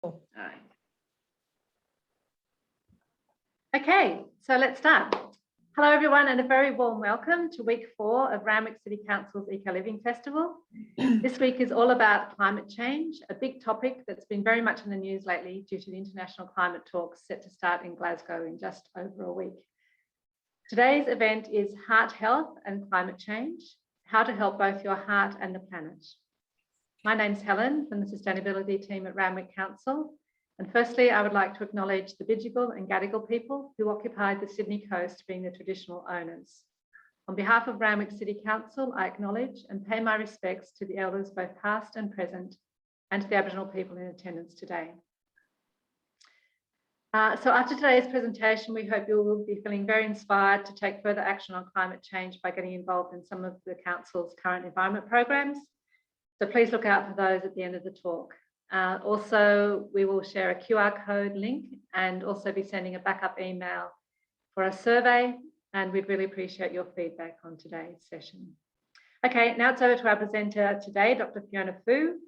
All right. Okay, so let's start. Hello everyone and a very warm welcome to week 4 of Randwick City Council's Eco Living Festival. This week is all about climate change, a big topic that's been very much in the news lately due to the international climate talks set to start in Glasgow in just over a week. Today's event is Heart Health and Climate Change, how to help both your heart and the planet. My name's Helen from the sustainability team at Randwick Council. And firstly, I would like to acknowledge the Bidjigal and Gadigal people who occupied the Sydney coast, being the traditional owners. On behalf of Randwick City Council, I acknowledge and pay my respects to the elders, both past and present, and to the Aboriginal people in attendance today. So after today's presentation, we hope you will be feeling very inspired to take further action on climate change by getting involved in some of the Council's current environment programs. So please look out for those at the end of the talk. Also, we will share a QR code link and also be sending a backup email for a survey, and we'd really appreciate your feedback on today's session. Okay, now it's over to our presenter today, Dr. Fiona Foo.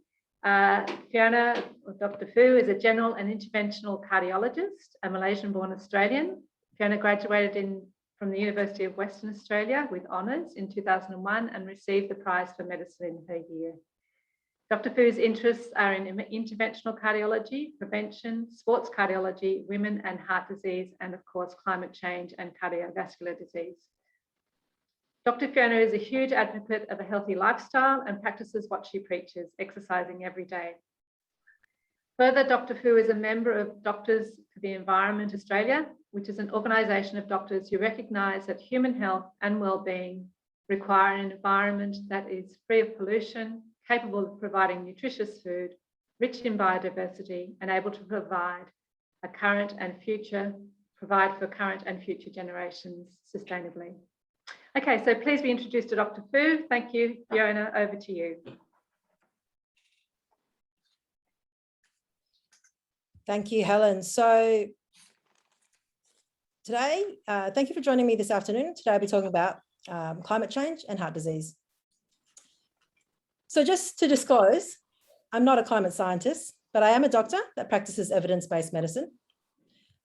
Fiona, or Dr. Foo, is a general and interventional cardiologist, a Malaysian-born Australian. Fiona graduated from the University of Western Australia with honours in 2001 and received the prize for medicine in her year. Dr. Foo's interests are in interventional cardiology, prevention, sports cardiology, women and heart disease, and of course, climate change and cardiovascular disease. Dr. Fiona is a huge advocate of a healthy lifestyle and practices what she preaches, exercising every day. Further, Dr. Foo is a member of Doctors for the Environment Australia, which is an organisation of doctors who recognise that human health and well-being require an environment that is free of pollution, capable of providing nutritious food, rich in biodiversity, and able to provide for current and future generations sustainably. Okay, so please be introduced to Dr. Foo. Thank you, Fiona, over to you. Thank you, Helen. So today, thank you for joining me this afternoon. Today I'll be talking about climate change and heart disease. So just to disclose, I'm not a climate scientist, but I am a doctor that practices evidence-based medicine.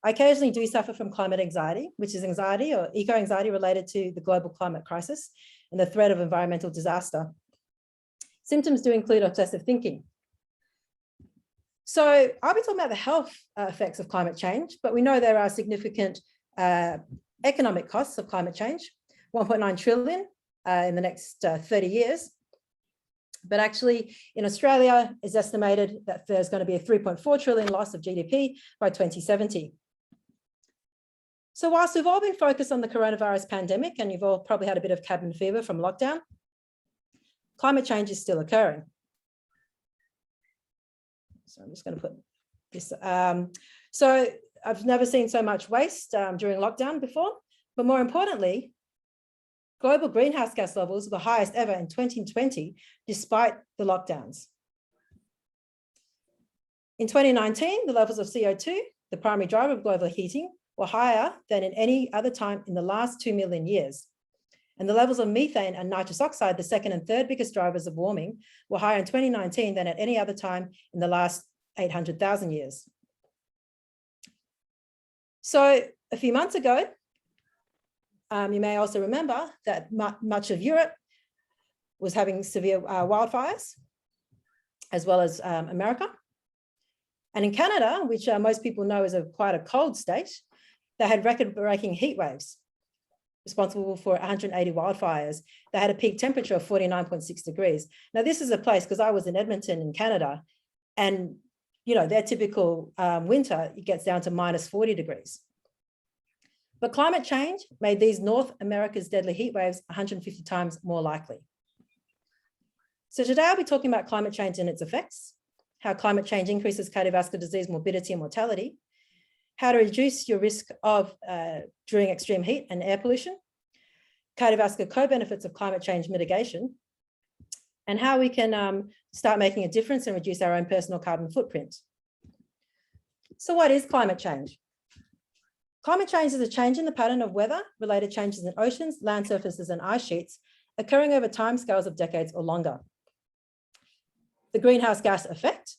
I occasionally do suffer from climate anxiety, which is anxiety or eco-anxiety related to the global climate crisis and the threat of environmental disaster. Symptoms do include obsessive thinking. So I'll be talking about the health effects of climate change, but we know there are significant economic costs of climate change, 1.9 trillion in the next 30 years. But actually in Australia, it's estimated that there's going to be a 3.4 trillion loss of GDP by 2070. So whilst we've all been focused on the coronavirus pandemic, and you've all probably had a bit of cabin fever from lockdown, climate change is still occurring. So I'm just going to put this. So I've never seen so much waste during lockdown before, but more importantly, global greenhouse gas levels were the highest ever in 2020, despite the lockdowns. In 2019, the levels of CO2, the primary driver of global heating, were higher than in any other time in the last 2 million years. And the levels of methane and nitrous oxide, the second and third biggest drivers of warming, were higher in 2019 than at any other time in the last 800,000 years. So a few months ago, you may also remember that much of Europe was having severe wildfires, as well as America. And in Canada, which most people know is quite a cold state, they had record-breaking heat waves, responsible for 180 wildfires. They had a peak temperature of 49.6 degrees. Now, this is a place, because I was in Edmonton in Canada, and you know, their typical winter, it gets down to minus 40 degrees. But climate change made these North America's deadly heat waves 150 times more likely. So today I'll be talking about climate change and its effects, how climate change increases cardiovascular disease, morbidity and mortality, how to reduce your risk of during extreme heat and air pollution, cardiovascular co-benefits of climate change mitigation, and how we can start making a difference and reduce our own personal carbon footprint. So what is climate change? Climate change is a change in the pattern of weather-related changes in oceans, land surfaces, and ice sheets occurring over timescales of decades or longer. The greenhouse gas effect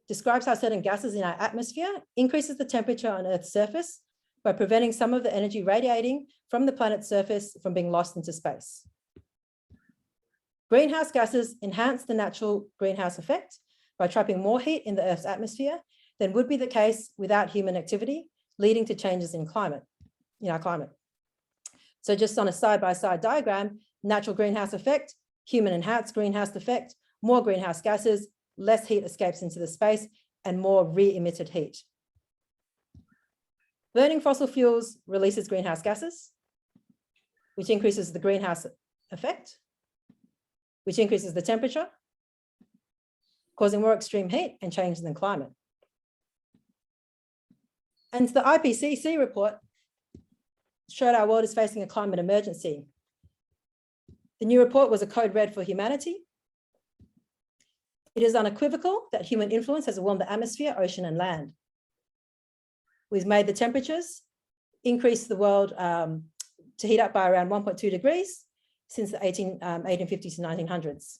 describes how certain gases in our atmosphere increases the temperature on Earth's surface by preventing some of the energy radiating from the planet's surface from being lost into space. Greenhouse gases enhance the natural greenhouse effect by trapping more heat in the Earth's atmosphere than would be the case without human activity, leading to changes in our climate. So just on a side-by-side diagram, natural greenhouse effect, human enhanced greenhouse effect, more greenhouse gases, less heat escapes into the space, and more re-emitted heat. Burning fossil fuels releases greenhouse gases, which increases the greenhouse effect, which increases the temperature, causing more extreme heat and changes in climate. And the IPCC report showed our world is facing a climate emergency. The new report was a code red for humanity. It is unequivocal that human influence has warmed the atmosphere, ocean, and land. We've made the temperatures increase the world to heat up by around 1.2 degrees since the 1850s to 1900s.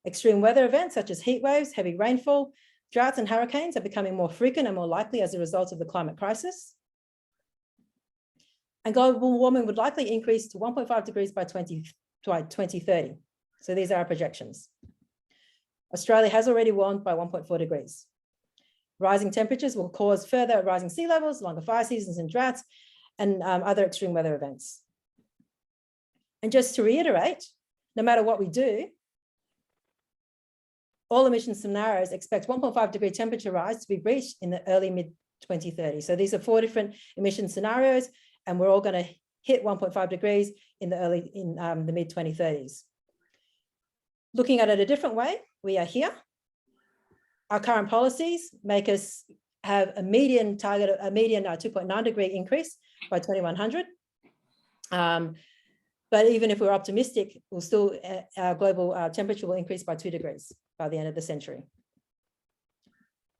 Extreme weather events such as heat waves, heavy rainfall, droughts, and hurricanes are becoming more frequent and more likely as a result of the climate crisis. And global warming would likely increase to 1.5 degrees by 2030. So these are our projections. Australia has already warmed by 1.4 degrees. Rising temperatures will cause further rising sea levels, longer fire seasons and droughts, and other extreme weather events. And just to reiterate, no matter what we do, all emission scenarios expect 1.5 degree temperature rise to be reached in the early mid-2030s. So these are 4 different emission scenarios, and we're all going to hit 1.5 degrees in the mid-2030s. Looking at it a different way, we are here. Our current policies make us have a median target, a median 2.9 degree increase by 2100. But even if we're optimistic, we'll still, our global temperature will increase by 2 degrees by the end of the century.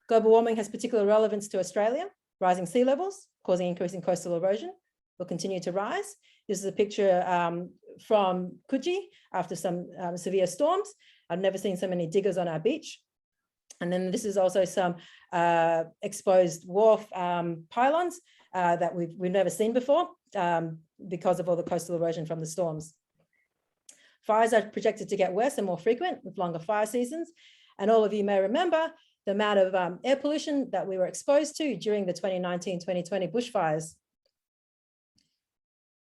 Global warming has particular relevance to Australia. Rising sea levels causing increase in coastal erosion will continue to rise. This is a picture from Coogee after some severe storms. I've never seen so many diggers on our beach. And then this is also some exposed wharf pylons that we've never seen before because of all the coastal erosion from the storms. Fires are projected to get worse and more frequent with longer fire seasons. And all of you may remember the amount of air pollution that we were exposed to during the 2019-2020 bushfires.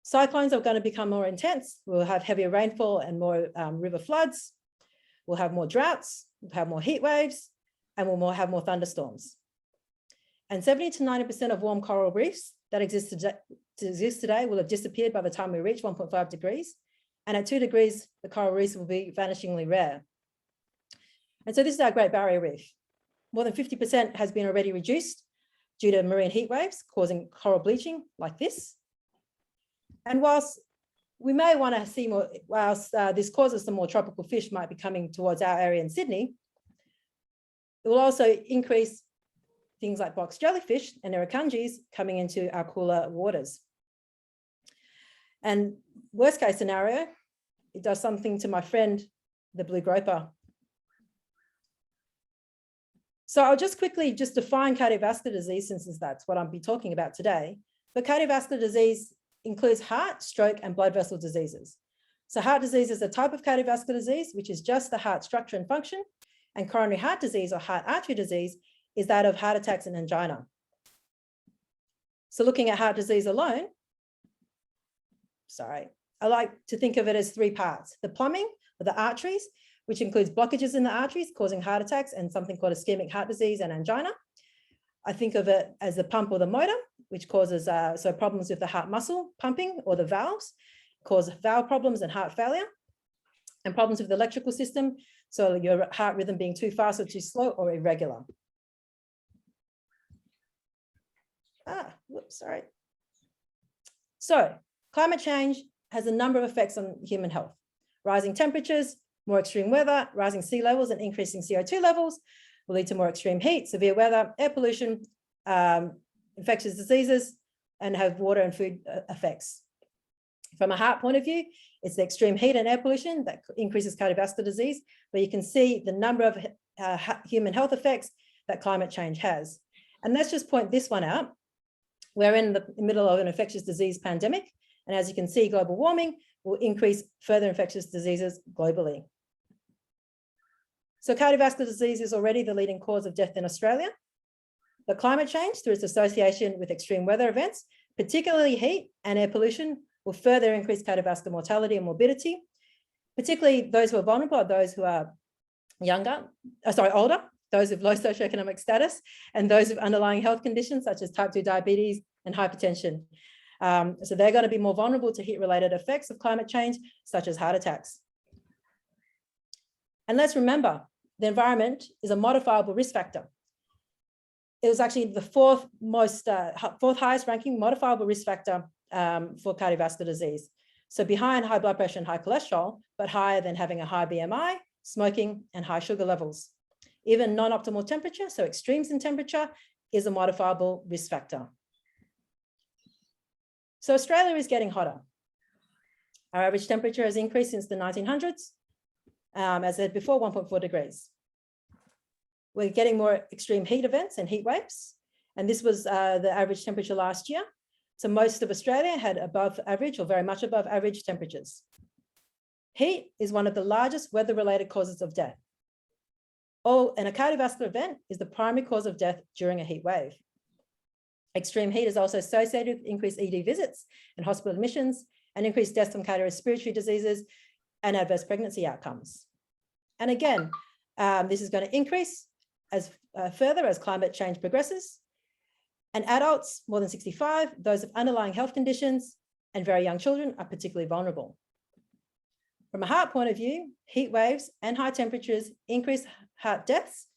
Cyclones are going to become more intense. We'll have heavier rainfall and more river floods. We'll have more droughts, we'll have more heat waves, and we'll have more thunderstorms. And 70 to 90% of warm coral reefs that exist today will have disappeared by the time we reach 1.5 degrees. And at 2 degrees, the coral reefs will be vanishingly rare. And so this is our Great Barrier Reef. More than 50% has been already reduced due to marine heat waves causing coral bleaching like this. And whilst we may want to see more, whilst this causes some more tropical fish might be coming towards our area in Sydney, it will also increase things like box jellyfish and irukandjis coming into our cooler waters. And worst case scenario, it does something to my friend, the blue groper. So I'll just quickly define cardiovascular disease, since that's what I'll be talking about today. But cardiovascular disease includes heart, stroke, and blood vessel diseases. So heart disease is a type of cardiovascular disease, which is just the heart structure and function. And coronary heart disease or heart artery disease is that of heart attacks and angina. So looking at heart disease alone, I like to think of it as 3 parts: the plumbing or the arteries, which includes blockages in the arteries causing heart attacks and something called ischemic heart disease and angina. I think of it as the pump or the motor, which causes problems with the heart muscle pumping or the valves, cause valve problems and heart failure, and problems with the electrical system, so your heart rhythm being too fast or too slow or irregular. So climate change has a number of effects on human health. Rising temperatures, more extreme weather, rising sea levels, and increasing CO2 levels will lead to more extreme heat, severe weather, air pollution, infectious diseases, and have water and food effects. From a heart point of view, it's the extreme heat and air pollution that increases cardiovascular disease, but you can see the number of human health effects that climate change has. And let's just point this one out. We're in the middle of an infectious disease pandemic. And as you can see, global warming will increase further infectious diseases globally. So cardiovascular disease is already the leading cause of death in Australia. But climate change, through its association with extreme weather events, particularly heat and air pollution, will further increase cardiovascular mortality and morbidity, particularly those who are vulnerable are those who are older, those with low socioeconomic status, and those with underlying health conditions such as type 2 diabetes and hypertension. So they're going to be more vulnerable to heat-related effects of climate change, such as heart attacks. And let's remember, the environment is a modifiable risk factor. It was actually the fourth highest ranking modifiable risk factor for cardiovascular disease. So behind high blood pressure and high cholesterol, but higher than having a high BMI, smoking, and high sugar levels. Even non-optimal temperature, so extremes in temperature, is a modifiable risk factor. So Australia is getting hotter. Our average temperature has increased since the 1900s, as I said before, 1.4 degrees. We're getting more extreme heat events and heat waves, and this was the average temperature last year. So most of Australia had above average or very much above average temperatures. Heat is one of the largest weather-related causes of death. And a cardiovascular event is the primary cause of death during a heat wave. Extreme heat is also associated with increased ED visits and hospital admissions and increased deaths from cardiorespiratory diseases and adverse pregnancy outcomes. And again, this is going to increase further as climate change progresses. And adults more than 65, those with underlying health conditions, and very young children are particularly vulnerable. From a heart point of view, heat waves and high temperatures increase heart deaths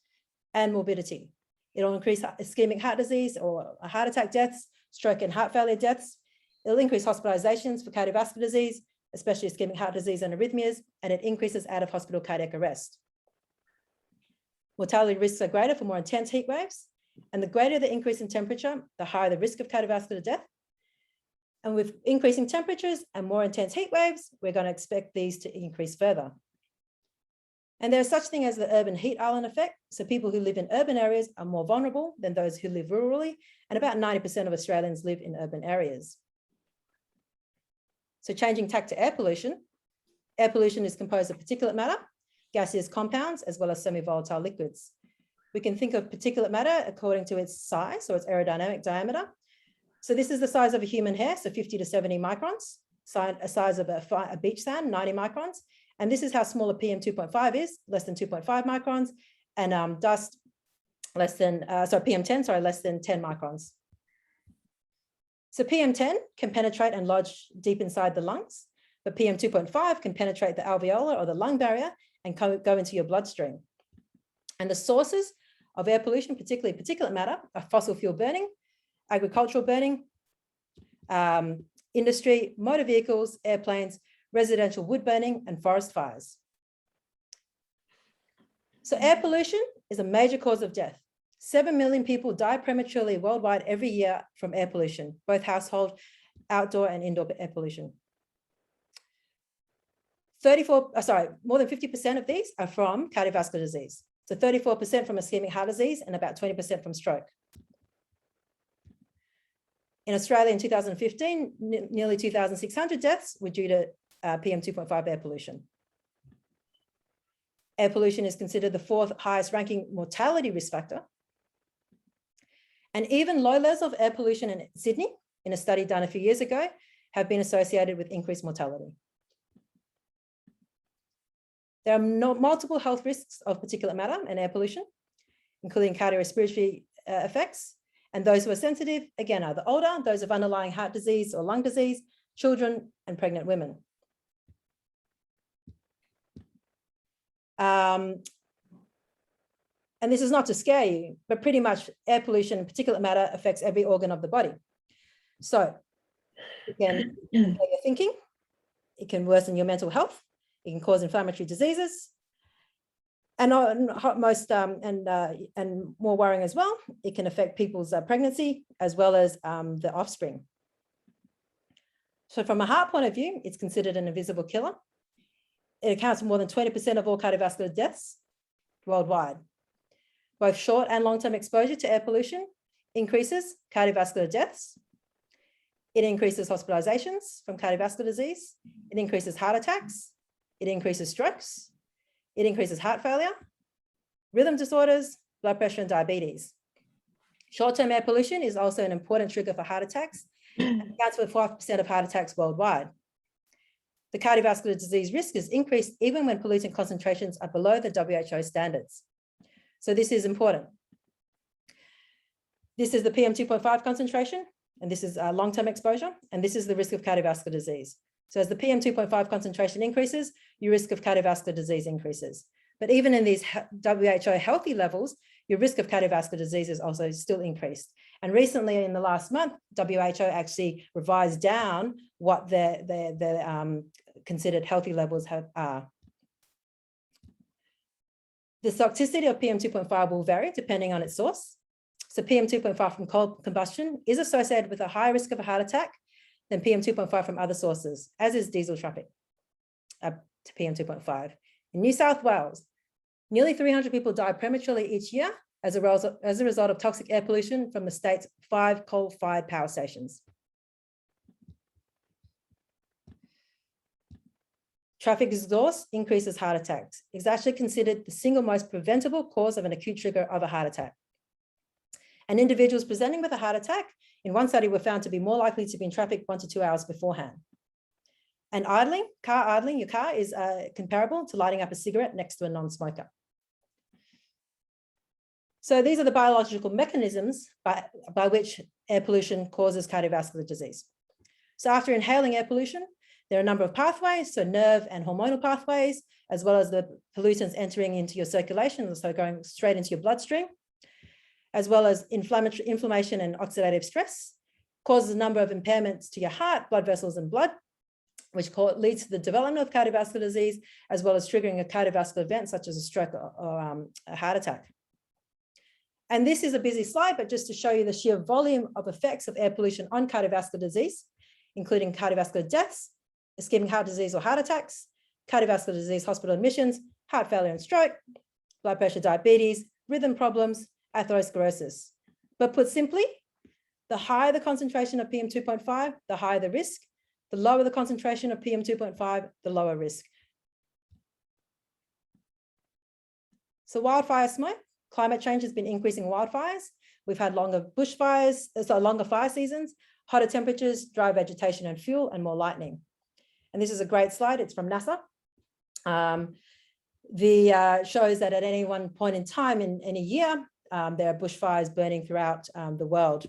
and morbidity. It'll increase ischemic heart disease or heart attack deaths, stroke and heart failure deaths. It'll increase hospitalisations for cardiovascular disease, especially ischemic heart disease and arrhythmias, and it increases out-of-hospital cardiac arrest. Mortality risks are greater for more intense heat waves, and the greater the increase in temperature, the higher the risk of cardiovascular death. And with increasing temperatures and more intense heat waves, we're going to expect these to increase further. And there's such thing as the urban heat island effect. So people who live in urban areas are more vulnerable than those who live rurally, and about 90% of Australians live in urban areas. So changing tack to air pollution is composed of particulate matter, gaseous compounds, as well as semi-volatile liquids. We can think of particulate matter according to its size or its aerodynamic diameter. So this is the size of a human hair, so 50 to 70 microns, a size of a beach sand, 90 microns. And this is how small a PM2.5 is, less than 2.5 microns, and dust less than, PM10, less than 10 microns. So PM10 can penetrate and lodge deep inside the lungs, but PM2.5 can penetrate the alveolar or the lung barrier and go into your bloodstream. And the sources of air pollution, particularly particulate matter, are fossil fuel burning, agricultural burning, industry, motor vehicles, airplanes, residential wood burning, and forest fires. So air pollution is a major cause of death. 7 million people die prematurely worldwide every year from air pollution, both household, outdoor, and indoor air pollution. More than 50% of these are from cardiovascular disease. So 34% from ischemic heart disease and about 20% from stroke. In Australia in 2015, nearly 2,600 deaths were due to PM2.5 air pollution. Air pollution is considered the fourth highest ranking mortality risk factor. And even low levels of air pollution in Sydney, in a study done a few years ago, have been associated with increased mortality. There are multiple health risks of particulate matter and air pollution, including cardiorespiratory effects. And those who are sensitive, again, are the older, those of underlying heart disease or lung disease, children, and pregnant women. And this is not to scare you, but pretty much air pollution and particulate matter affects every organ of the body. So it can impair your thinking, it can worsen your mental health, it can cause inflammatory diseases, and more worrying as well, it can affect people's pregnancy as well as the offspring. So from a heart point of view, it's considered an invisible killer. It accounts for more than 20% of all cardiovascular deaths worldwide. Both short and long-term exposure to air pollution increases cardiovascular deaths. It increases hospitalisations from cardiovascular disease. It increases heart attacks. It increases strokes. It increases heart failure, rhythm disorders, blood pressure, and diabetes. Short-term air pollution is also an important trigger for heart attacks and accounts for 5% of heart attacks worldwide. The cardiovascular disease risk is increased even when pollutant concentrations are below the WHO standards. So this is important. This is the PM2.5 concentration, and this is long-term exposure, and this is the risk of cardiovascular disease. So as the PM2.5 concentration increases, your risk of cardiovascular disease increases. But even in these WHO healthy levels, your risk of cardiovascular disease is also still increased. And recently, in the last month, WHO actually revised down what their considered healthy levels are. The toxicity of PM2.5 will vary depending on its source. So PM2.5 from coal combustion is associated with a higher risk of a heart attack than PM2.5 from other sources, as is diesel traffic up to PM2.5. In New South Wales, nearly 300 people die prematurely each year as a result of toxic air pollution from the state's 5 coal-fired power stations. Traffic exhaust increases heart attacks. It's actually considered the single most preventable cause of an acute trigger of a heart attack. And individuals presenting with a heart attack in one study were found to be more likely to be in traffic 1 to 2 hours beforehand. And idling, car idling, your car is comparable to lighting up a cigarette next to a non-smoker. So these are the biological mechanisms by which air pollution causes cardiovascular disease. So after inhaling air pollution, there are a number of pathways, so nerve and hormonal pathways, as well as the pollutants entering into your circulation, so going straight into your bloodstream, as well as inflammation and oxidative stress, causes a number of impairments to your heart, blood vessels, and blood, which leads to the development of cardiovascular disease, as well as triggering a cardiovascular event such as a stroke or a heart attack. And this is a busy slide, but just to show you the sheer volume of effects of air pollution on cardiovascular disease, including cardiovascular deaths, ischemic heart disease or heart attacks, cardiovascular disease, hospital admissions, heart failure and stroke, blood pressure, diabetes, rhythm problems, atherosclerosis. But put simply, the higher the concentration of PM2.5, the higher the risk. The lower the concentration of PM2.5, the lower risk. So wildfire smoke, climate change has been increasing wildfires. We've had longer bushfires, so longer fire seasons, hotter temperatures, dry vegetation and fuel, and more lightning. And this is a great slide. It's from NASA. Shows that at any one point in time in a year, there are bushfires burning throughout the world.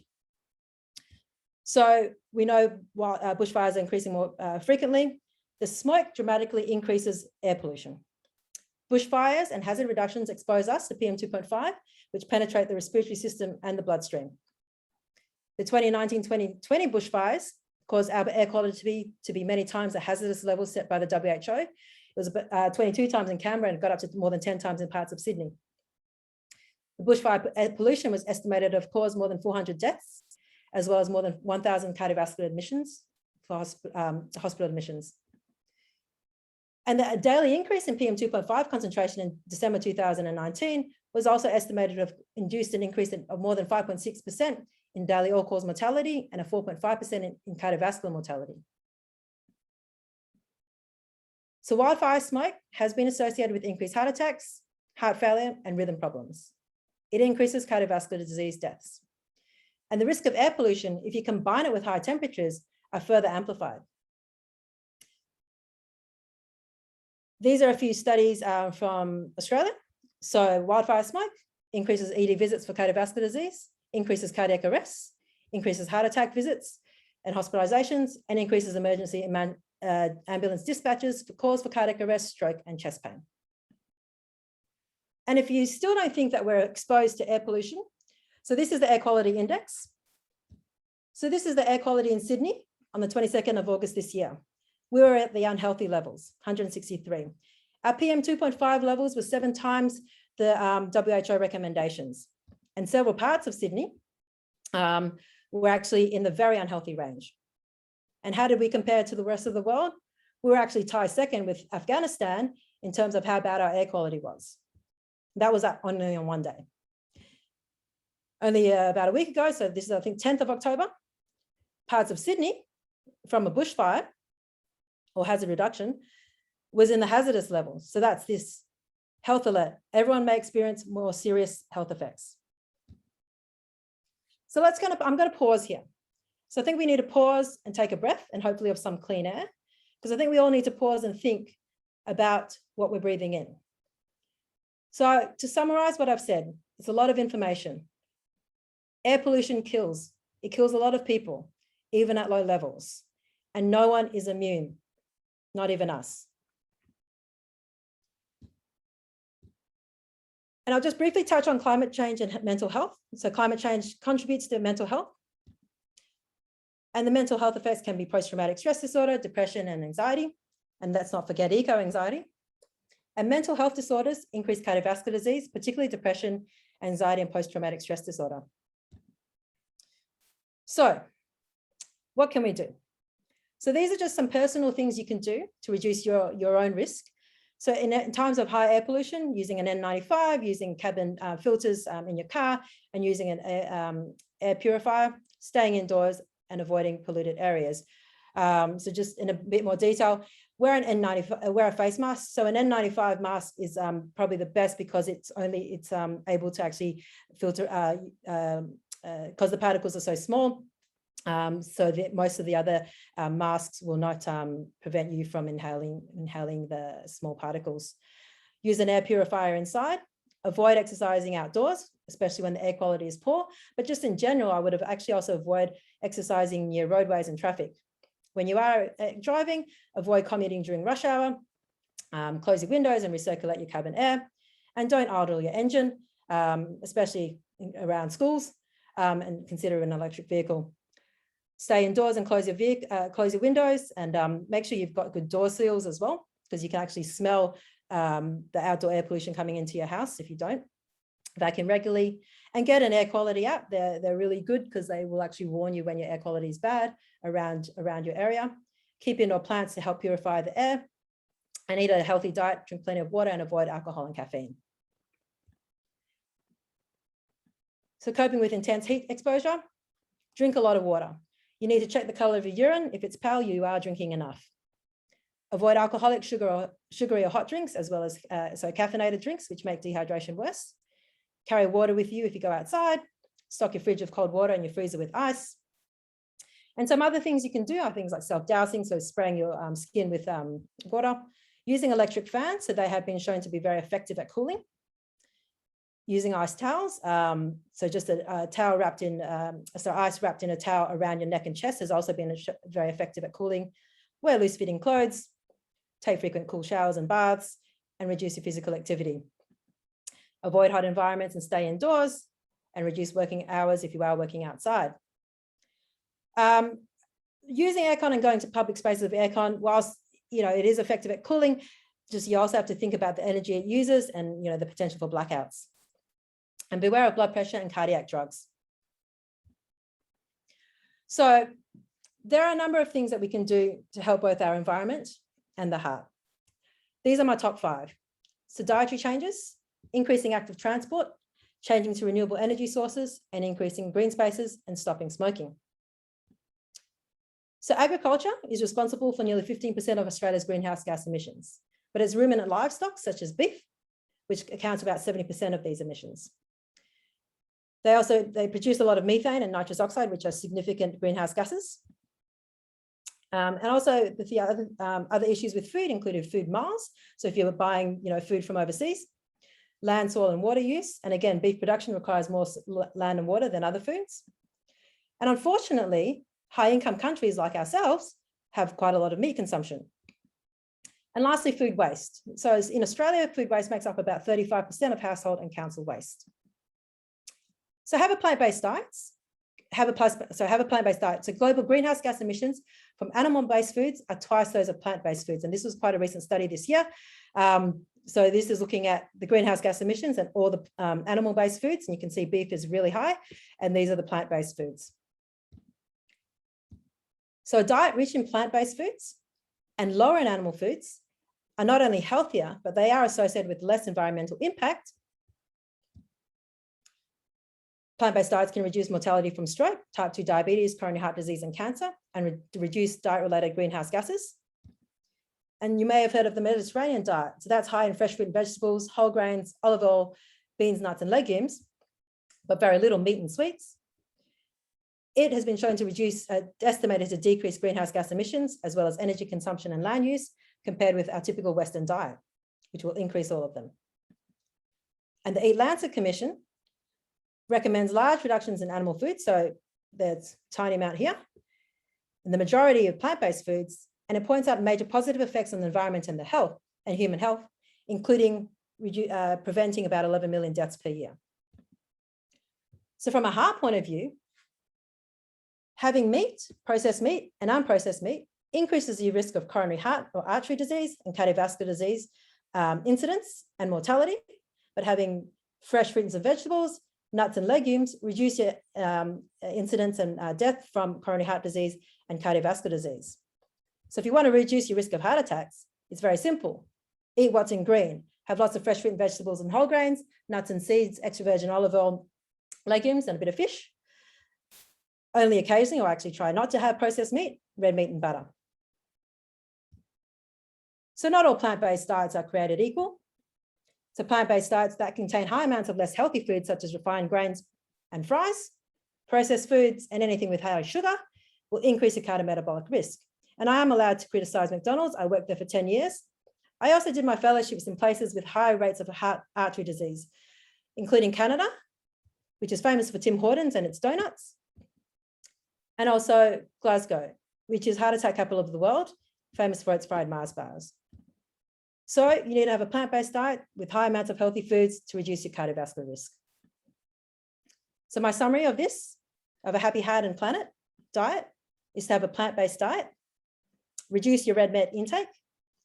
So we know while bushfires are increasing more frequently, the smoke dramatically increases air pollution. Bushfires and hazard reductions expose us to PM2.5, which penetrate the respiratory system and the bloodstream. The 2019-2020 bushfires caused our air quality to be many times the hazardous level set by the WHO. It was 22 times in Canberra and got up to more than 10 times in parts of Sydney. The bushfire air pollution was estimated to have caused more than 400 deaths, as well as more than 1,000 cardiovascular admissions for hospital admissions. And the daily increase in PM2.5 concentration in December 2019 was also estimated to have induced an increase of more than 5.6% in daily all-cause mortality and a 4.5% in cardiovascular mortality. So wildfire smoke has been associated with increased heart attacks, heart failure, and rhythm problems. It increases cardiovascular disease deaths. And the risk of air pollution, if you combine it with high temperatures, are further amplified. These are a few studies from Australia. So wildfire smoke increases ED visits for cardiovascular disease, increases cardiac arrests, increases heart attack visits and hospitalisations, and increases emergency ambulance dispatches for cause for cardiac arrest, stroke, and chest pain. And if you still don't think that we're exposed to air pollution, so this is the air quality index. So this is the air quality in Sydney on the 22nd of August this year. We were at the unhealthy levels, 163. Our PM2.5 levels were 7 times the WHO recommendations. And several parts of Sydney were actually in the very unhealthy range. And how did we compare to the rest of the world? We were actually tied second with Afghanistan in terms of how bad our air quality was. That was only on one day. Only about a week ago, so this is, I think, 10th of October, parts of Sydney from a bushfire or hazard reduction was in the hazardous level. So that's this health alert. Everyone may experience more serious health effects. So I'm going to pause here. So I think we need to pause and take a breath and hopefully have some clean air, because I think we all need to pause and think about what we're breathing in. So to summarize what I've said, it's a lot of information. Air pollution kills. It kills a lot of people, even at low levels. And no one is immune, not even us. And I'll just briefly touch on climate change and mental health. So climate change contributes to mental health. And the mental health effects can be post-traumatic stress disorder, depression, and anxiety. And let's not forget eco-anxiety. And mental health disorders increase cardiovascular disease, particularly depression, anxiety, and post-traumatic stress disorder. So what can we do? So these are just some personal things you can do to reduce your own risk. So in times of high air pollution, using an N95, using cabin filters in your car, and using an air purifier, staying indoors and avoiding polluted areas. So just in a bit more detail, wear a face mask. So an N95 mask is probably the best because it's able to actually filter because the particles are so small. So that most of the other masks will not prevent you from inhaling the small particles. Use an air purifier inside. Avoid exercising outdoors, especially when the air quality is poor. But just in general, I would have actually also avoid exercising near roadways and traffic. When you are driving, avoid commuting during rush hour. Close your windows and recirculate your cabin air. And don't idle your engine, especially around schools, and consider an electric vehicle. Stay indoors and close your windows, and make sure you've got good door seals as well, because you can actually smell the outdoor air pollution coming into your house if you don't. Vacuum regularly, and get an air quality app. They're really good because they will actually warn you when your air quality is bad around your area. Keep indoor plants to help purify the air, and eat a healthy diet, drink plenty of water, and avoid alcohol and caffeine. So coping with intense heat exposure, drink a lot of water. You need to check the color of your urine. If it's pale, you are drinking enough. Avoid alcoholic, sugary or hot drinks, as well as caffeinated drinks, which make dehydration worse. Carry water with you if you go outside. Stock your fridge with cold water and your freezer with ice. And some other things you can do are things like self-dousing, so spraying your skin with water. Using electric fans, so they have been shown to be very effective at cooling. Using ice towels, so just a towel wrapped in, ice wrapped in a towel around your neck and chest has also been very effective at cooling. Wear loose-fitting clothes, take frequent cool showers and baths, and reduce your physical activity. Avoid hot environments and stay indoors, and reduce working hours if you are working outside. Using aircon and going to public spaces with aircon, whilst it is effective at cooling, just you also have to think about the energy it uses and the potential for blackouts. And beware of blood pressure and cardiac drugs. So there are a number of things that we can do to help both our environment and the heart. These are my top 5. So dietary changes, increasing active transport, changing to renewable energy sources, and increasing green spaces and stopping smoking. So agriculture is responsible for nearly 15% of Australia's greenhouse gas emissions, but it's ruminant livestock such as beef, which accounts for about 70% of these emissions. They produce a lot of methane and nitrous oxide, which are significant greenhouse gases. And also the other issues with food included food miles. So if you're buying food from overseas, land, soil, and water use. And again, beef production requires more land and water than other foods. And unfortunately, high-income countries like ourselves have quite a lot of meat consumption. And lastly, food waste. So in Australia, food waste makes up about 35% of household and council waste. So have a plant-based diet. Have a plant-based diet. So global greenhouse gas emissions from animal-based foods are twice those of plant-based foods. And this was quite a recent study this year. So this is looking at the greenhouse gas emissions and all the animal-based foods. And you can see beef is really high. And these are the plant-based foods. So a diet rich in plant-based foods and lower in animal foods are not only healthier, but they are associated with less environmental impact Plant-based diets can reduce mortality from stroke, type 2 diabetes, coronary heart disease, and cancer, and reduce diet-related greenhouse gases. And you may have heard of the Mediterranean diet. So that's high in fresh fruit and vegetables, whole grains, olive oil, beans, nuts, and legumes, but very little meat and sweets. It has been shown to reduce, estimated to decrease greenhouse gas emissions, as well as energy consumption and land use, compared with our typical Western diet, which will increase all of them. And the Eat Lancet Commission recommends large reductions in animal food. So there's a tiny amount here, and the majority of plant-based foods. And it points out major positive effects on the environment and the health and human health, including preventing about 11 million deaths per year. So from a heart point of view, having meat, processed meat and unprocessed meat increases the risk of coronary heart or artery disease and cardiovascular disease incidence and mortality, but having fresh fruits and vegetables, nuts and legumes reduce your incidence and death from coronary heart disease and cardiovascular disease. So if you want to reduce your risk of heart attacks, it's very simple. Eat what's in green. Have lots of fresh fruit and vegetables and whole grains, nuts and seeds, extra virgin olive oil, legumes, and a bit of fish. Only occasionally, or actually try not to have processed meat, red meat and butter. So not all plant-based diets are created equal. So plant-based diets that contain high amounts of less healthy foods, such as refined grains and fries, processed foods, and anything with high sugar will increase your cardiometabolic risk. And I am allowed to criticize McDonald's. I worked there for 10 years. I also did my fellowships in places with high rates of heart artery disease, including Canada, which is famous for Tim Hortons and its donuts, and also Glasgow, which is heart attack capital of the world, famous for its fried Mars bars. So you need to have a plant-based diet with high amounts of healthy foods to reduce your cardiovascular risk. So my summary of this, of a happy heart and planet diet, is to have a plant-based diet, reduce your red meat intake,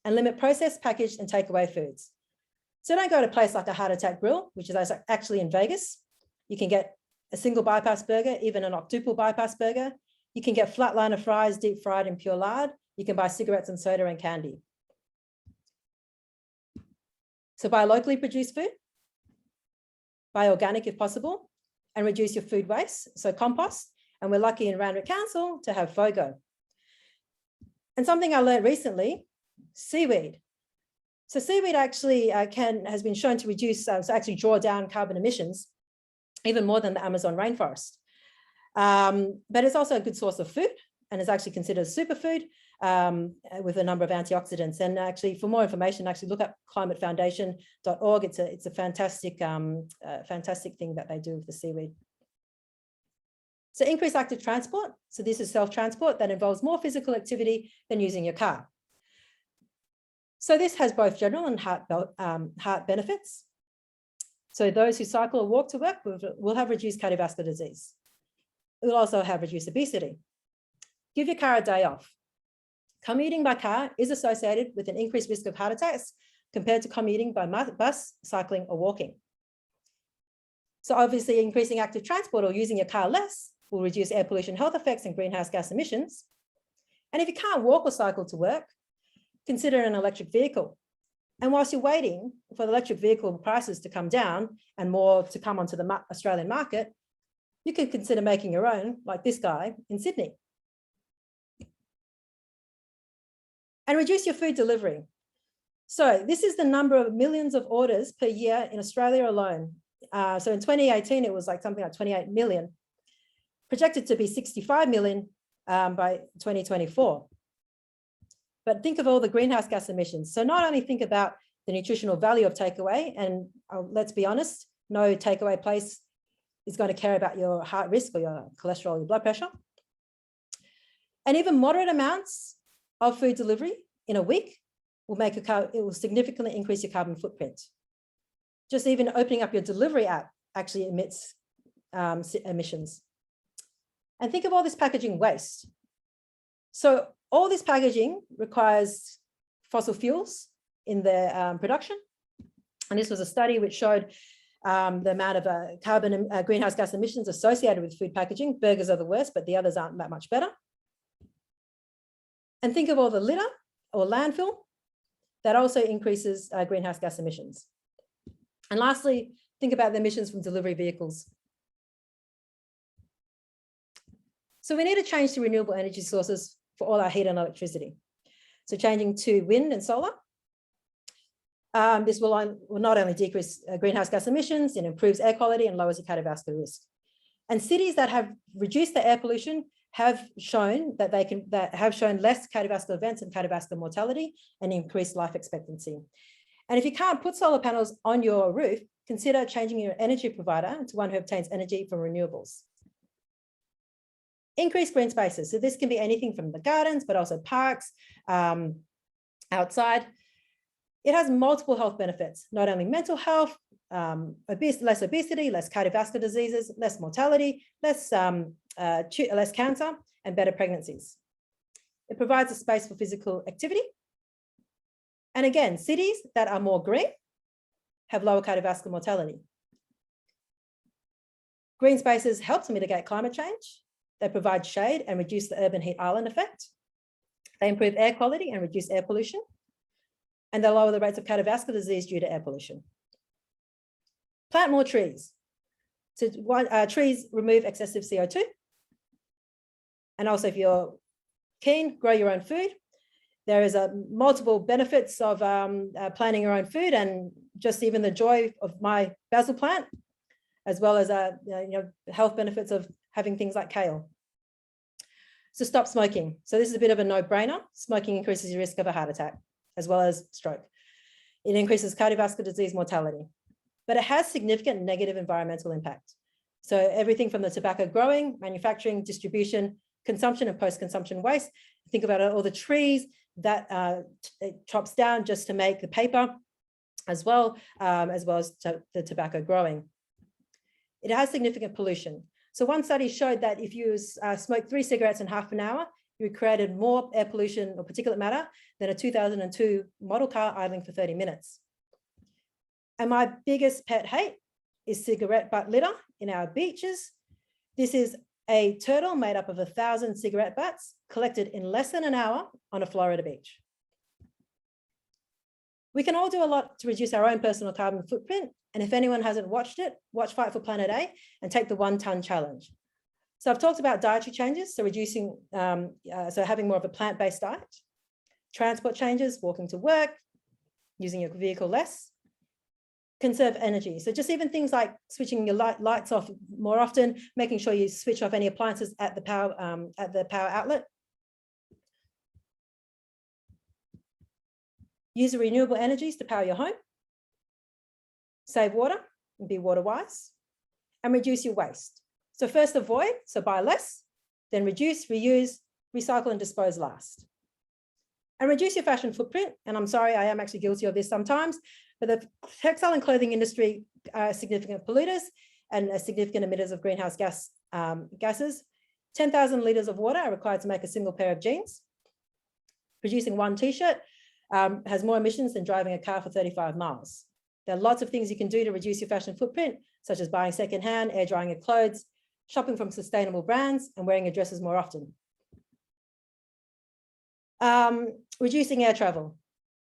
and limit processed, packaged, and takeaway foods. So don't go to a place like a Heart Attack Grill, which is actually in Vegas. You can get a single bypass burger, even an octuple bypass burger. You can get flatliner fries, deep fried in pure lard. You can buy cigarettes and soda and candy. So buy locally produced food, buy organic if possible, and reduce your food waste, so compost. And we're lucky in Randwick Council to have FOGO. And something I learned recently, seaweed. So seaweed actually has been shown to reduce, so actually draw down carbon emissions, even more than the Amazon rainforest. But it's also a good source of food and is actually considered a superfood with a number of antioxidants. And actually, for more information, actually look up climatefoundation.org. It's a fantastic, fantastic thing that they do with the seaweed. So increase active transport. So this is self-transport that involves more physical activity than using your car. So this has both general and heart benefits. So those who cycle or walk to work will have reduced cardiovascular disease. It will also have reduced obesity. Give your car a day off. Commuting by car is associated with an increased risk of heart attacks compared to commuting by bus, cycling, or walking. So obviously increasing active transport or using your car less will reduce air pollution health effects and greenhouse gas emissions. And if you can't walk or cycle to work, consider an electric vehicle. And whilst you're waiting for the electric vehicle prices to come down and more to come onto the Australian market, you could consider making your own, like this guy in Sydney. And reduce your food delivery. So this is the number of millions of orders per year in Australia alone. So in 2018, it was like something like 28 million, projected to be 65 million by 2024. But think of all the greenhouse gas emissions. So not only think about the nutritional value of takeaway, and let's be honest, no takeaway place is going to care about your heart risk or your cholesterol, your blood pressure. And even moderate amounts of food delivery in a week will significantly increase your carbon footprint. Just even opening up your delivery app actually emits emissions. And think of all this packaging waste. So all this packaging requires fossil fuels in their production. And this was a study which showed the amount of greenhouse gas emissions associated with food packaging. Burgers are the worst, but the others aren't that much better. And think of all the litter or landfill that also increases greenhouse gas emissions. And lastly, think about the emissions from delivery vehicles. So we need to change to renewable energy sources for all our heat and electricity. So changing to wind and solar. This will not only decrease greenhouse gas emissions, it improves air quality and lowers the cardiovascular risk. And cities that have reduced their air pollution have shown that have shown less cardiovascular events and cardiovascular mortality and increased life expectancy. And if you can't put solar panels on your roof, consider changing your energy provider to one who obtains energy from renewables. Increase green spaces. So this can be anything from the gardens, but also parks, outside. It has multiple health benefits, not only mental health, less obesity, less cardiovascular diseases, less mortality, less cancer, and better pregnancies. It provides a space for physical activity. And again, cities that are more green have lower cardiovascular mortality. Green spaces help to mitigate climate change. They provide shade and reduce the urban heat island effect. They improve air quality and reduce air pollution. And they lower the rates of cardiovascular disease due to air pollution. Plant more trees. So trees remove excessive CO2. And also, if you're keen, grow your own food. There is multiple benefits of planting your own food, and just even the joy of my basil plant, as well as health benefits of having things like kale. So stop smoking. So this is a bit of a no-brainer. Smoking increases your risk of a heart attack, as well as stroke. It increases cardiovascular disease mortality, but it has significant negative environmental impact. So everything from the tobacco growing, manufacturing, distribution, consumption, and post-consumption waste. Think about all the trees that it chops down just to make the paper, as well as the tobacco growing. It has significant pollution. So one study showed that if you smoke 3 cigarettes in half an hour, you created more air pollution or particulate matter than a 2002 model car idling for 30 minutes. And my biggest pet hate is cigarette butt litter in our beaches. This is a turtle made up of 1,000 cigarette butts collected in less than an hour on a Florida beach. We can all do a lot to reduce our own personal carbon footprint. And if anyone hasn't watched it, watch Fight for Planet A and take the 1 ton challenge. So I've talked about dietary changes, so reducing, so having more of a plant-based diet, transport changes, walking to work, using your vehicle less, conserve energy. So just even things like switching your lights off more often, making sure you switch off any appliances at the power outlet. Use renewable energies to power your home. Save water and be water wise, and reduce your waste. So first avoid, so buy less, then reduce, reuse, recycle, and dispose last. And reduce your fashion footprint. And I'm sorry, I am actually guilty of this sometimes, but the textile and clothing industry are significant polluters and significant emitters of greenhouse gases. 10,000 litres of water are required to make a single pair of jeans. Producing 1 t-shirt has more emissions than driving a car for 35 miles. There are lots of things you can do to reduce your fashion footprint, such as buying secondhand, air drying your clothes, shopping from sustainable brands, and wearing your dresses more often. Reducing air travel.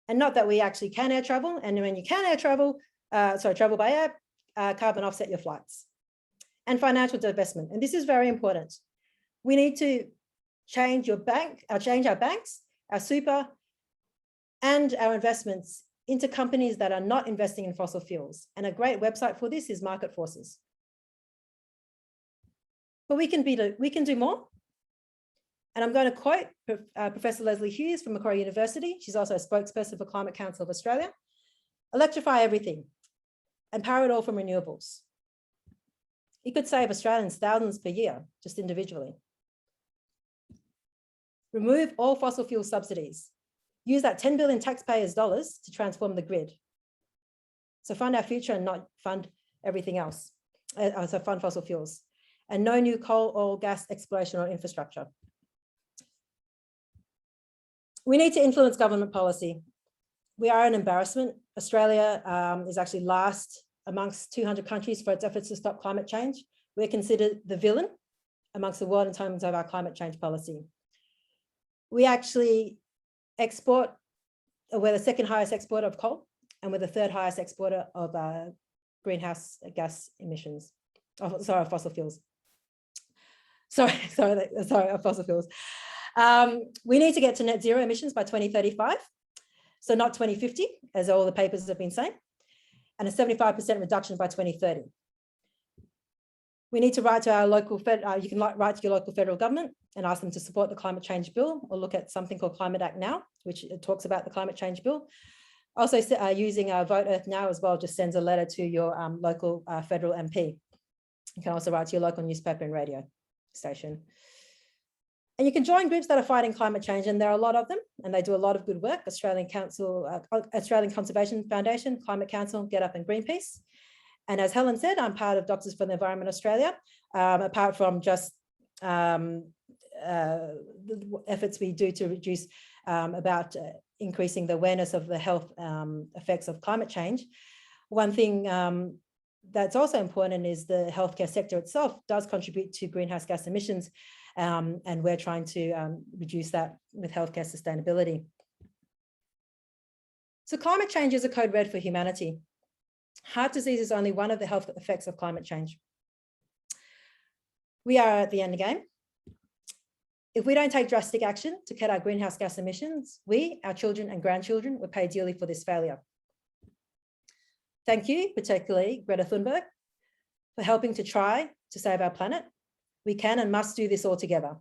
And not that we actually can air travel. And when you can travel by air, carbon offset your flights. And financial divestment. And this is very important. We need to change our banks, our super, and our investments into companies that are not investing in fossil fuels. And a great website for this is Market Forces. But we can do more. And I'm going to quote Professor Leslie Hughes from Macquarie University. She's also a spokesperson for Climate Council of Australia. Electrify everything and power it all from renewables. It could save Australians thousands per year, just individually. Remove all fossil fuel subsidies. Use that 10 billion taxpayers' dollars to transform the grid. So fund our future and not fund everything else. So fund fossil fuels. And no new coal, oil, gas exploration or infrastructure. We need to influence government policy. We are an embarrassment. Australia is actually last amongst 200 countries for its efforts to stop climate change. We're considered the villain amongst the world in terms of our climate change policy. We actually we're the 2nd highest exporter of coal, and we're the 3rd highest exporter of greenhouse gas emissions, fossil fuels. of fossil fuels. We need to get to net zero emissions by 2035. So not 2050, as all the papers have been saying, and a 75% reduction by 2030. We need to write to our local, you can write to your local federal government and ask them to support the climate change bill, or look at something called Climate Act Now, which talks about the climate change bill. Also, using Vote Earth Now as well just sends a letter to your local federal MP. You can also write to your local newspaper and radio station. And you can join groups that are fighting climate change, and there are a lot of them, and they do a lot of good work. Australian Conservation Foundation, Climate Council, Get Up and Greenpeace. And as Helen said, I'm part of Doctors for the Environment Australia, apart from just the efforts we do to reduce about increasing the awareness of the health effects of climate change. One thing that's also important is the healthcare sector itself does contribute to greenhouse gas emissions, and we're trying to reduce that with healthcare sustainability. So climate change is a code red for humanity. Heart disease is only one of the health effects of climate change. We are at the end game. If we don't take drastic action to cut our greenhouse gas emissions, we, our children and grandchildren, will pay dearly for this failure. Thank you, particularly Greta Thunberg, for helping to try to save our planet. We can and must do this all together,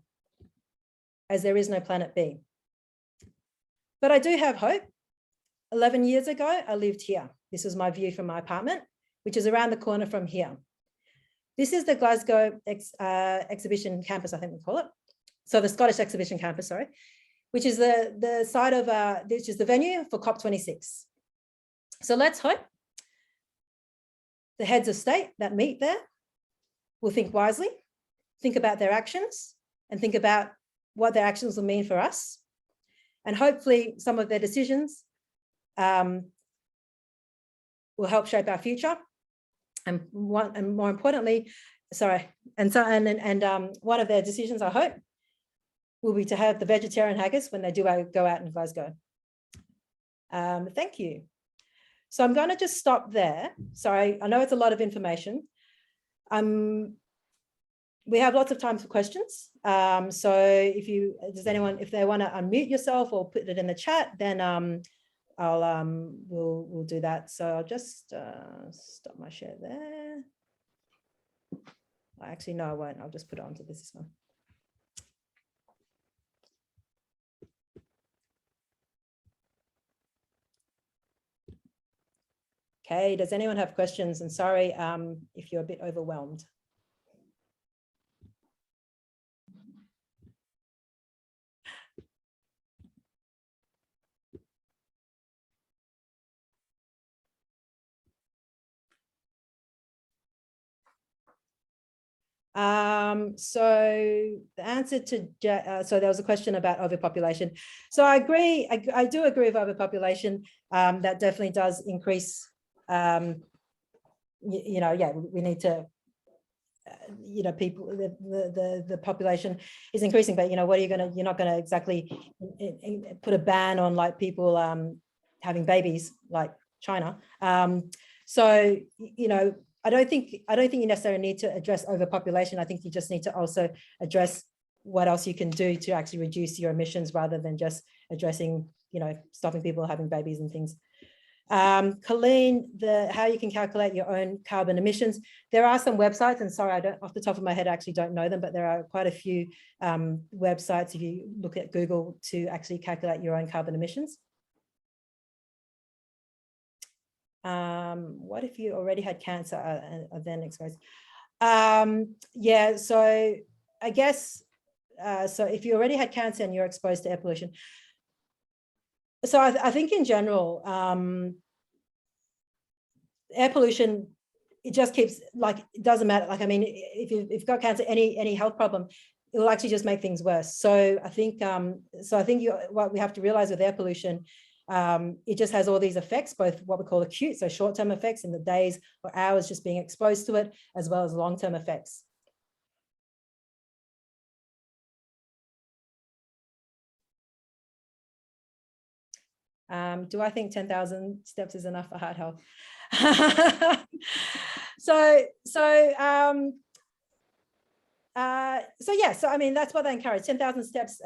as there is no planet B. But I do have hope. 11 years ago, I lived here. This was my view from my apartment, which is around the corner from here. This is the Glasgow exhibition campus, I think we call it. So the Scottish exhibition campus, sorry, which is the site of, which is the venue for COP26. So let's hope the heads of state that meet there will think wisely, think about their actions, and think about what their actions will mean for us. And hopefully some of their decisions will help shape our future. And more importantly, one of their decisions, I hope, will be to have the vegetarian haggis when they do go out in Glasgow. Thank you. So I'm going to just stop there. Sorry, I know it's a lot of information. We have lots of time for questions. So if they want to unmute yourself or put it in the chat, then we'll do that. So I'll just stop my share there. Actually, no, I won't. I'll just put it onto this one. Okay, does anyone have questions? And sorry if you're a bit overwhelmed. So the answer to, so there was a question about overpopulation. So I agree, I do agree with overpopulation. That definitely does increase, yeah, we need to, people, the population is increasing, but what are you going to, you're not going to exactly put a ban on like people having babies like China. So, I don't think you necessarily need to address overpopulation. I think you just need to also address what else you can do to actually reduce your emissions rather than just addressing, stopping people having babies and things. Colleen, how you can calculate your own carbon emissions. There are some websites, and sorry, I don't, off the top of my head, I actually don't know them, but there are quite a few websites if you look at Google to actually calculate your own carbon emissions. What if you already had cancer and are then exposed? Yeah, so I guess, so if you already had cancer and you're exposed to air pollution. So I think in general, air pollution, it just keeps, like, it doesn't matter. Like, I mean, if you've got cancer, any health problem, it will actually just make things worse. So I think, what we have to realize with air pollution, it just has all these effects, both what we call acute, so short-term effects in the days or hours just being exposed to it, as well as long-term effects. Do I think 10,000 steps is enough for heart health? so I mean, that's what they encourage. 10,000 steps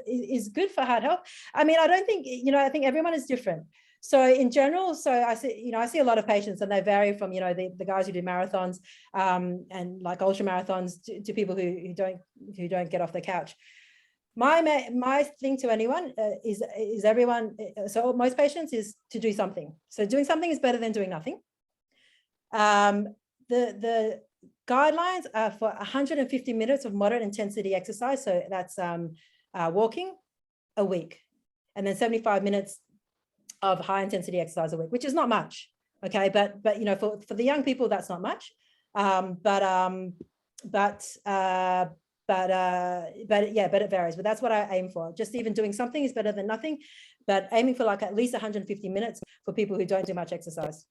is good for heart health. I mean, I don't think, I think everyone is different. So in general, so I see a lot of patients, and they vary from, the guys who do marathons and like ultra marathons to people who don't get off the couch. My thing to anyone is everyone. So most patients is to do something. So doing something is better than doing nothing. The guidelines are for 150 minutes of moderate intensity exercise. So that's walking a week, and then 75 minutes of high intensity exercise a week, which is not much. Okay. But for the young people, that's not much. But it varies. But that's what I aim for. Just even doing something is better than nothing, but aiming for like at least 150 minutes for people who don't do much exercise.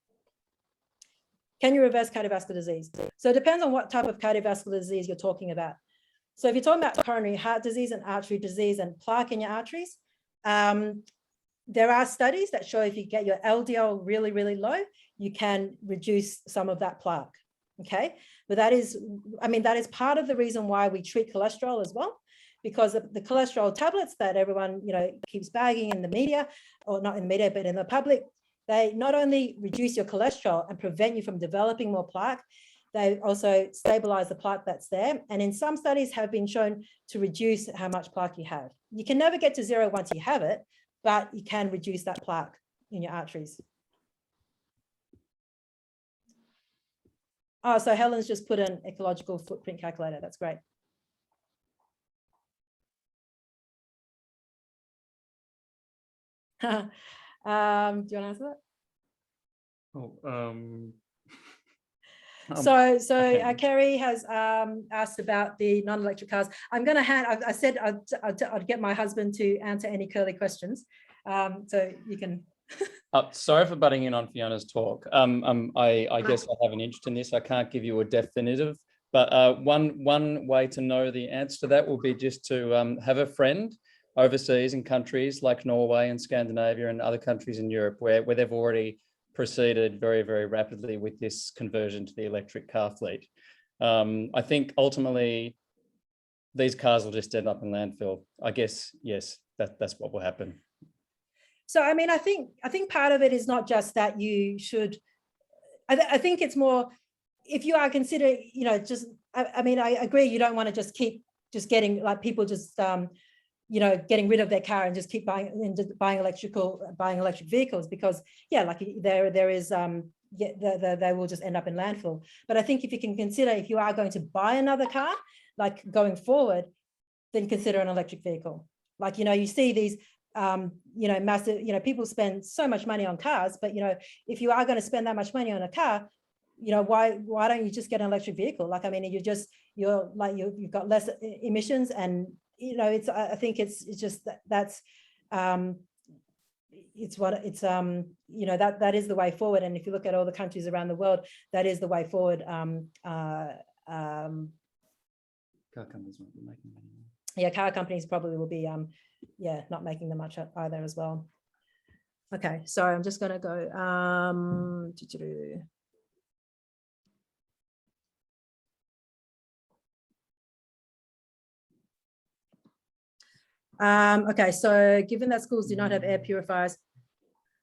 Can you reverse cardiovascular disease? So it depends on what type of cardiovascular disease you're talking about. So if you're talking about coronary heart disease and artery disease and plaque in your arteries, there are studies that show if you get your LDL really, really low, you can reduce some of that plaque. Okay. But that is part of the reason why we treat cholesterol as well, because the cholesterol tablets that everyone, keeps bagging in the media, or not in the media, but in the public, they not only reduce your cholesterol and prevent you from developing more plaque, they also stabilize the plaque that's there. And in some studies have been shown to reduce how much plaque you have. You can never get to zero once you have it, but you can reduce that plaque in your arteries. Oh, so Helen's just put an ecological footprint calculator. That's great. Do you want to answer that? So Kerry has asked about the non-electric cars. I'm going to I said I'd get my husband to answer any curly questions. So you can. Sorry for butting in on Fiona's talk. I guess I have an interest in this. I can't give you a definitive, but one way to know the answer to that will be just to have a friend overseas in countries like Norway and Scandinavia and other countries in Europe where they've already proceeded very, very rapidly with this conversion to the electric car fleet. I think ultimately these cars will just end up in landfill. I guess, yes, that's what will happen. So, I mean, I think part of it is not just that you should, I think it's more, if you are considering, I mean, I agree, you don't want to just keep getting like people just, getting rid of their car and just keep buying electric vehicles, because like there is, they will just end up in landfill. But I think if you can consider, if you are going to buy another car, like going forward, then consider an electric vehicle. Like, you see these, massive, people spend so much money on cars, but, if you are going to spend that much money on a car, why don't you just get an electric vehicle? Like, I mean, you've got less emissions, and, I think it's just that's, that is the way forward. And if you look at all the countries around the world, that is the way forward. Car companies won't be making money. Yeah, car companies probably will be, not making them much either as well. Okay, sorry, I'm just going to go. Okay, so given that schools do not have air purifiers,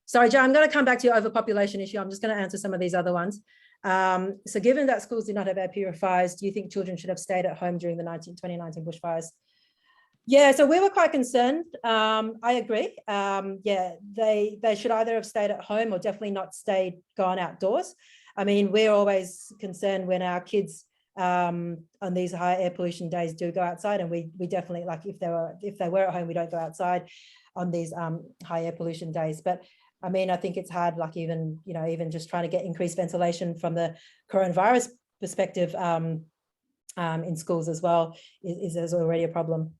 sorry, Joe, I'm going to come back to your overpopulation issue. I'm just going to answer some of these other ones. So given that schools do not have air purifiers, do you think children should have stayed at home during the 2019 bushfires? Yeah, so we were quite concerned. I agree. They should either have stayed at home or definitely not gone outdoors. I mean, we're always concerned when our kids on these high air pollution days do go outside, and we definitely, like, if they were at home, we don't go outside on these high air pollution days. But I mean, I think it's hard, like even just trying to get increased ventilation from the coronavirus perspective in schools as well is already a problem.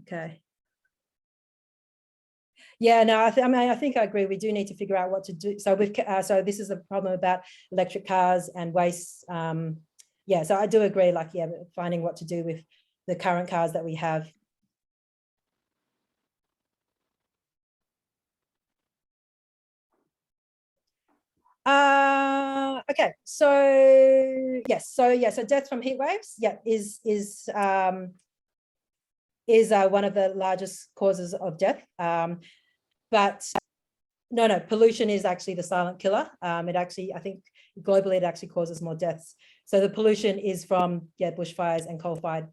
Okay. Yeah, no, I think I agree. We do need to figure out what to do. So so this is a problem about electric cars and waste. So I do agree, like, finding what to do with the current cars that we have. Okay, so yes, so death from heat waves, is one of the largest causes of death. But no, pollution is actually the silent killer. It actually, I think globally, it actually causes more deaths. So the pollution is from bushfires and coal-fired.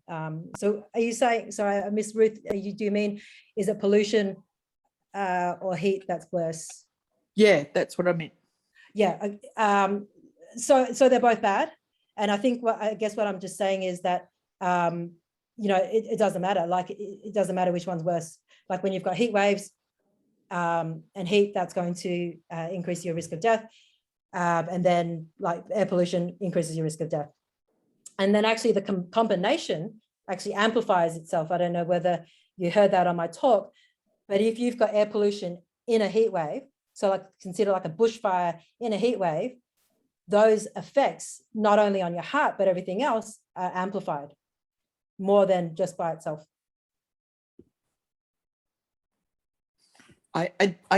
So are you saying? Sorry, Miss Ruth, do you mean is it pollution or heat that's worse? Yeah, that's what I meant. Yeah. So they're both bad, and I think I guess what I'm just saying is that it doesn't matter. Like it doesn't matter which one's worse. Like when you've got heat waves and heat, that's going to increase your risk of death. And then like air pollution increases your risk of death. And then actually the combination actually amplifies itself. I don't know whether you heard that on my talk, but if you've got air pollution in a heat wave, so like consider like a bushfire in a heat wave, those effects, not only on your heart, but everything else are amplified more than just by itself. I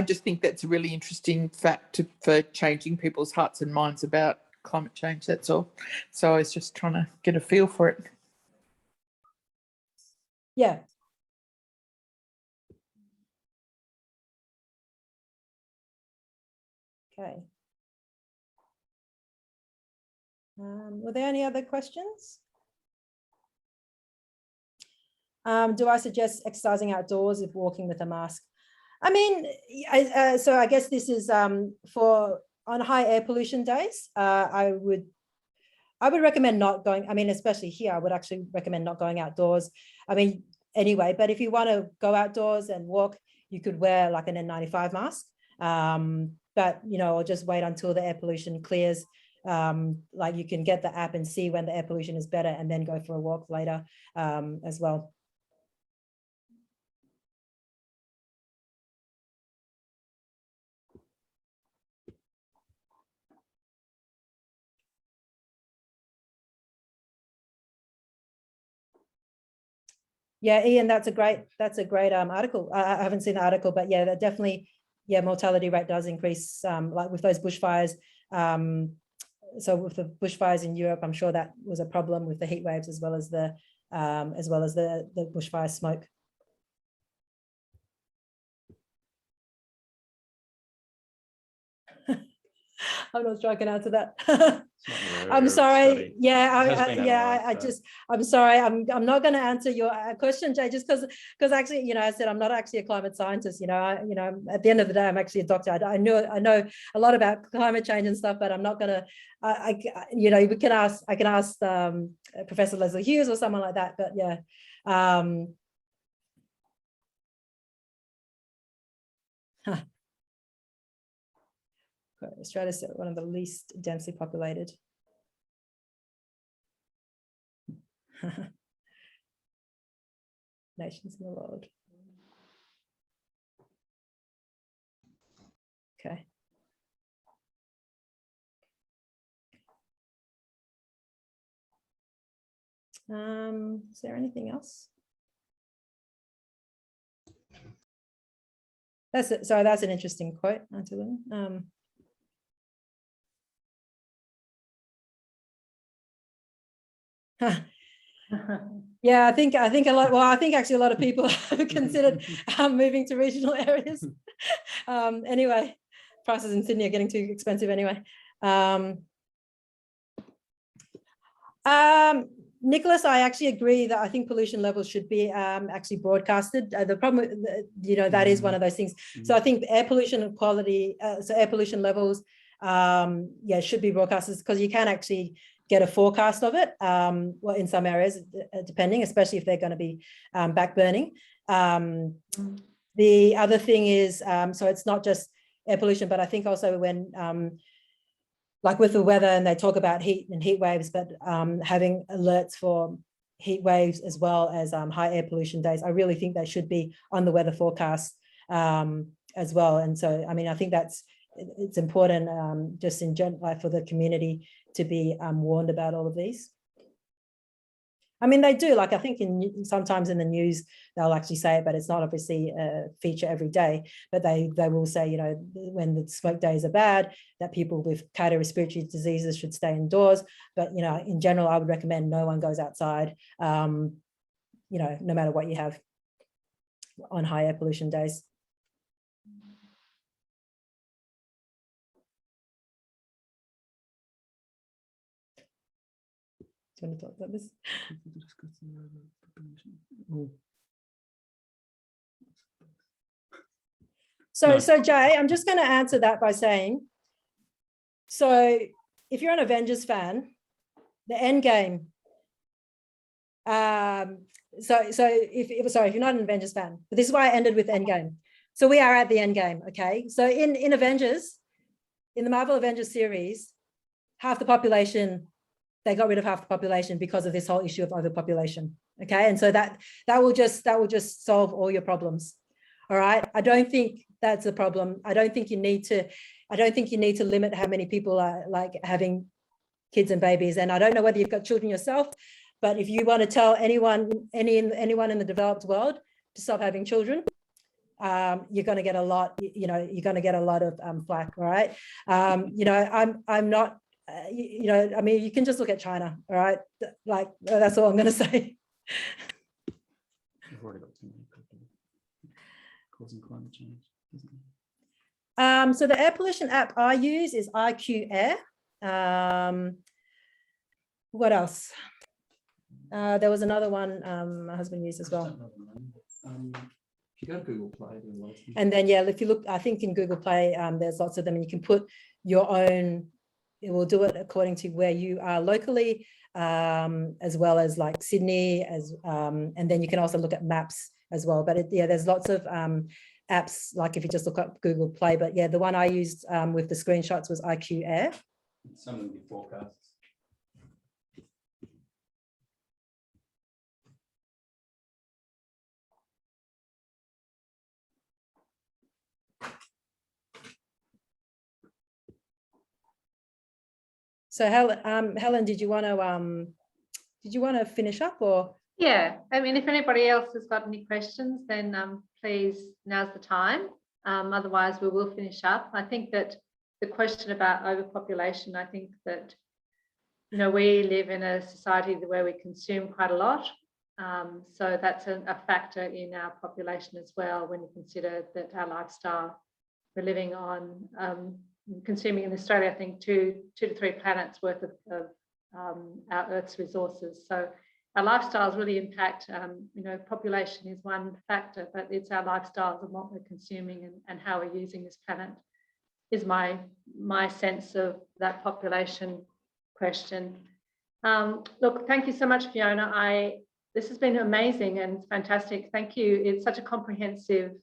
just think that's a really interesting fact for changing people's hearts and minds about climate change, that's all. So I was just trying to get a feel for it. Yeah. Okay. Were there any other questions? Do I suggest exercising outdoors if walking with a mask? I mean, so I guess this is for on high air pollution days. I would recommend not going. I mean, especially here, I would actually recommend not going outdoors. I mean, anyway, but if you want to go outdoors and walk, you could wear like an N95 mask. But or just wait until the air pollution clears. Like you can get the app and see when the air pollution is better, and then go for a walk later as well. Yeah, Ian, that's a great article. I haven't seen the article, but yeah, that definitely, mortality rate does increase, like with those bushfires. So with the bushfires in Europe, I'm sure that was a problem with the heat waves as well as the bushfire smoke. I'm not sure I can answer that. I'm sorry. I'm sorry. I'm not going to answer your question, Jay, just because actually, I said I'm not actually a climate scientist. At the end of the day, I'm actually a doctor. I know a lot about climate change and stuff, but I'm not going to. I can ask Professor Leslie Hughes or someone like that. But yeah. Australia is one of the least densely populated. Nations in the world. Okay. Is there anything else? That's it. Sorry, that's an interesting quote, Angelina. Yeah, I think a lot. Well, I think actually a lot of people have considered moving to regional areas. Anyway, prices in Sydney are getting too expensive anyway. Nicholas, I actually agree that I think pollution levels should be actually broadcasted. The problem, that is one of those things. So I think air pollution quality, so air pollution levels, should be broadcasted because you can actually get a forecast of it. Well, in some areas, depending, especially if they're going to be back burning. The other thing is, so it's not just air pollution, but I think also when like with the weather, and they talk about heat and heat waves, but having alerts for heat waves as well as high air pollution days, I really think they should be on the weather forecast as well. And so, I mean, I think it's important just in general, like for the community to be warned about all of these. I mean, they do, like, I think sometimes in the news, they'll actually say it, but it's not obviously a feature every day, but they will say, you know, when the smoke days are bad, that people with cardiorespiratory diseases should stay indoors. But, you know, in general, I would recommend no one goes outside, you know, no matter what you have on high air pollution days. Do you want to talk about this? So Jay, I'm just going to answer that by saying, so if you're an Avengers fan, the end game. If you're not an Avengers fan, but this is why I ended with Endgame. So we are at the end game, okay? So in Avengers, in the Marvel Avengers series, half the population, they got rid of half the population because of this whole issue of overpopulation, okay? And so that will just solve all your problems, all right? I don't think that's the problem. I don't think you need to limit how many people are like having kids and babies. And I don't know whether you've got children yourself, but if you want to tell anyone in the developed world to stop having children, you're going to get a lot, you know, you're going to get a lot of flack, all right? You know, I'm not, you know, I mean, you can just look at China, all right? Like, that's all I'm going to say. We've already got too many people causing climate change, isn't it? So the air pollution app I use is IQ Air. What else? There was another one my husband used as well. If you go to Google Play, and then, yeah, if you look, I think in Google Play, there's lots of them, and you can put your own, it will do it according to where you are locally, as well as like Sydney, and then you can also look at maps as well. But yeah, there's lots of apps, like if you just look up Google Play. But yeah, the one I used with the screenshots was IQ Air. Some of them be forecasts. So Helen, did you want to finish up, or? Yeah, I mean, if anybody else has got any questions, then please, now's the time. Otherwise, we will finish up. I think that the question about overpopulation, I think that, you know, we live in a society where we consume quite a lot. So that's a factor in our population as well, when you consider that our lifestyle, we're living on, consuming in Australia, I think 2 to 3 planets worth of our Earth's resources. So our lifestyles really impact, you know, population is one factor, but it's our lifestyles and what we're consuming and how we're using this planet is my sense of that population question. Look, thank you so much, Fiona. This has been amazing and fantastic. Thank you. It's such a comprehensive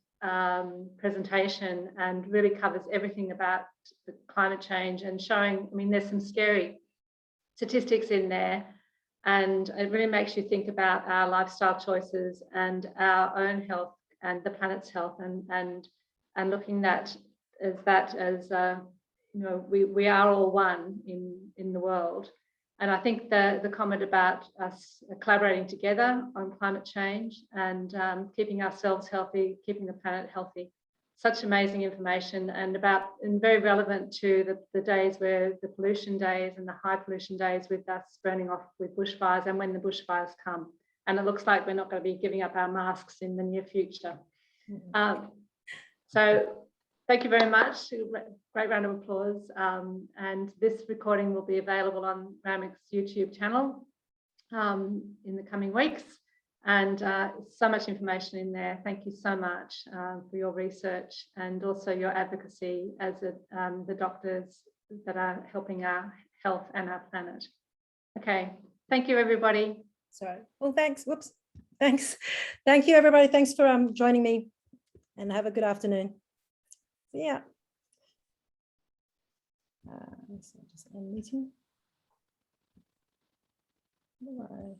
presentation and really covers everything about the climate change and showing, I mean, there's some scary statistics in there, and it really makes you think about our lifestyle choices and our own health and the planet's health, and looking at as you know, we are all one in the world. And I think the comment about us collaborating together on climate change and keeping ourselves healthy, keeping the planet healthy, such amazing information, and very relevant to the days where the pollution days and the high pollution days, with us burning off with bushfires, and when the bushfires come. And it looks like we're not going to be giving up our masks in the near future. So thank you very much. Great round of applause. And this recording will be available on RAMIC's YouTube channel in the coming weeks. And so much information in there. Thank you so much for your research and also your advocacy as the doctors that are helping our health and our planet. Okay, thank you, everybody. Sorry. Well, thanks. Whoops. Thanks. Thank you, everybody. Thanks for joining me, and have a good afternoon. See ya. So just end meeting. Bye.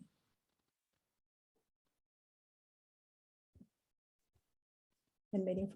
End meeting.